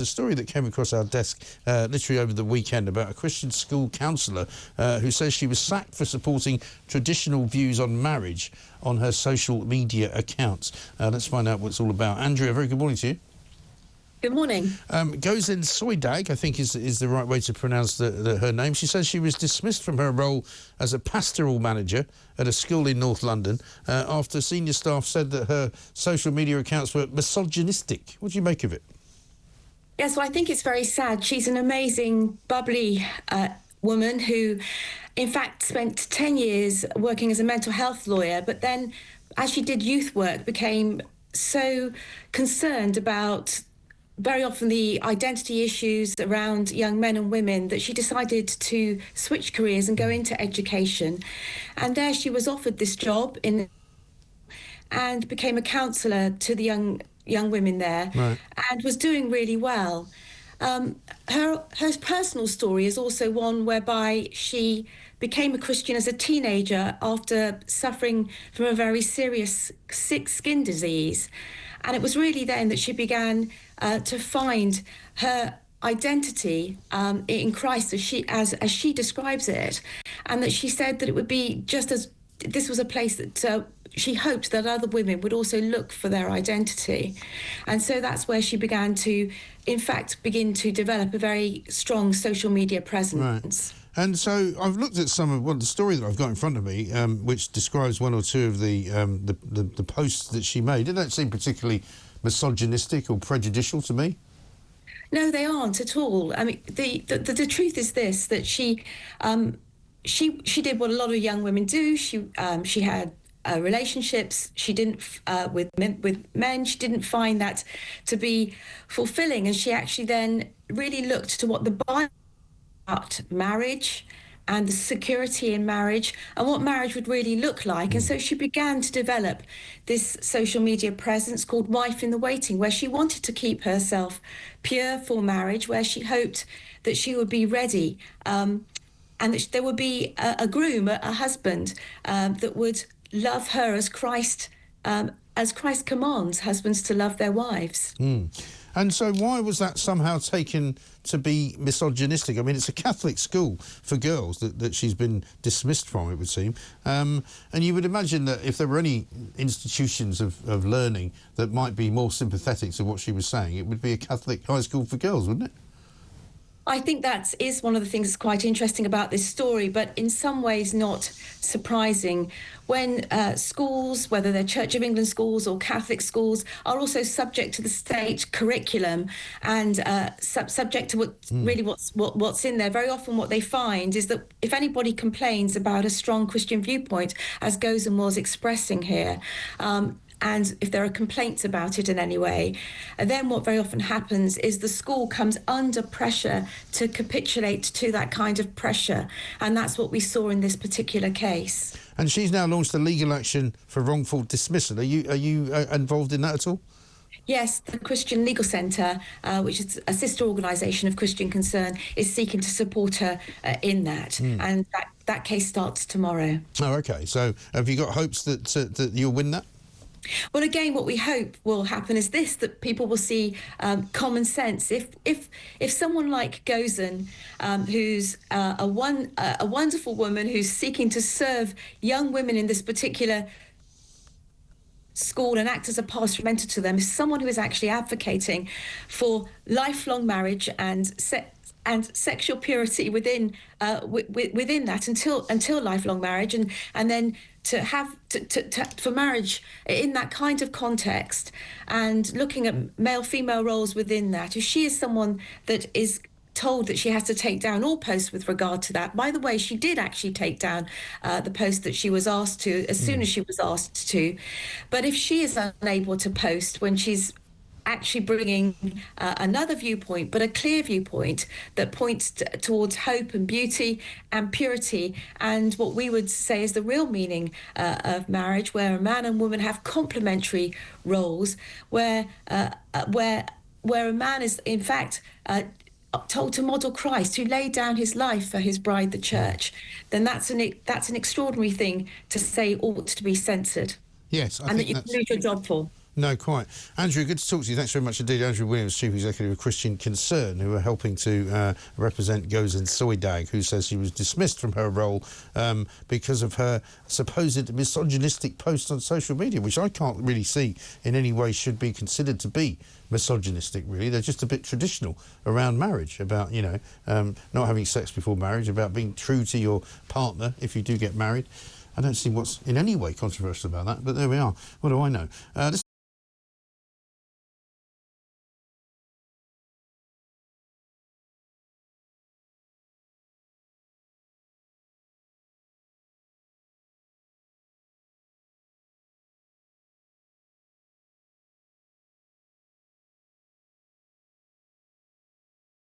The story that came across our desk literally over the weekend about a Christian school counsellor who says she was sacked for supporting traditional views on marriage on her social media accounts. Let's find out what it's all about. Andrea, very good morning to you. Good morning. Gozen Soydag, I think is the right way to pronounce her name. She says she was dismissed from her role as a pastoral manager at a school in North London after senior staff said that her social media accounts were misogynistic. What do you make of it? Yes, well, I think it's very sad. She's an amazing, bubbly woman who, in fact, spent 10 years working as a mental health lawyer, but then, as she did youth work, became so concerned about very often the identity issues around young men and women that she decided to switch careers and go into education. And there she was offered this job and became a counsellor to the young women there, right, and was doing really well. Her personal story is also one whereby she became a Christian as a teenager after suffering from a very serious sick skin disease. And it was really then that she began to find her identity in Christ as she describes it, and that she said that it would be just as this was a place that she hoped that other women would also look for their identity. And so that's where she began to, in fact, begin to develop a very strong social media presence. Right. And so I've looked at the story that I've got in front of me, which describes one or two of the posts that she made. Did that seem particularly misogynistic or prejudicial to me? No, they aren't at all. I mean, the truth is this, that she did what a lot of young women do. She had relationships. She didn't with men. She didn't find that to be fulfilling, and she actually then really looked to what the Bible about marriage and the security in marriage and what marriage would really look like. And so she began to develop this social media presence called Wife in the Waiting, where she wanted to keep herself pure for marriage, where she hoped that she would be ready, and that there would be a groom, a husband that would love her as Christ commands husbands to love their wives. And so why was that somehow taken to be misogynistic? I mean, it's a Catholic school for girls that she's been dismissed from, it would seem. And you would imagine that if there were any institutions of learning that might be more sympathetic to what she was saying, it would be a Catholic high school for girls, wouldn't it? I think that is one of the things that's quite interesting about this story, but in some ways not surprising. When schools, whether they're Church of England schools or Catholic schools, are also subject to the state curriculum and subject to what's in there, very often what they find is that if anybody complains about a strong Christian viewpoint, as Gozen was expressing here, and if there are complaints about it in any way, then what very often happens is the school comes under pressure to capitulate to that kind of pressure. And that's what we saw in this particular case. And she's now launched a legal action for wrongful dismissal. Are you involved in that at all? Yes, the Christian Legal Centre, which is a sister organisation of Christian Concern, is seeking to support her in that. And that case starts tomorrow. Oh, OK. So have you got hopes that you'll win that? Well, again, what we hope will happen is this, that people will see common sense. If someone like Gozen, who's a wonderful woman who's seeking to serve young women in this particular school and act as a pastor mentor to them, is someone who is actually advocating for lifelong marriage and sexual purity within that until lifelong marriage, and then to have for marriage in that kind of context, and looking at male-female roles within that. If she is someone that is told that she has to take down all posts with regard to that. By the way, she did actually take down the post that she was asked to as soon as she was asked to. But if she is unable to post when she's actually bringing another viewpoint, but a clear viewpoint that points towards hope and beauty and purity, and what we would say is the real meaning of marriage, where a man and woman have complementary roles, where a man is in fact told to model Christ, who laid down his life for his bride, the church, then that's an extraordinary thing to say ought to be censored. Yes, and that you can lose your job for. No, quite. Andrew, good to talk to you. Thanks very much indeed. Andrea Williams, Chief Executive of Christian Concern, who are helping to represent Gozen Soydag, who says she was dismissed from her role because of her supposed misogynistic posts on social media, which I can't really see in any way should be considered to be misogynistic, really. They're just a bit traditional around marriage, about, you know, not having sex before marriage, about being true to your partner if you do get married. I don't see what's in any way controversial about that, but there we are. What do I know?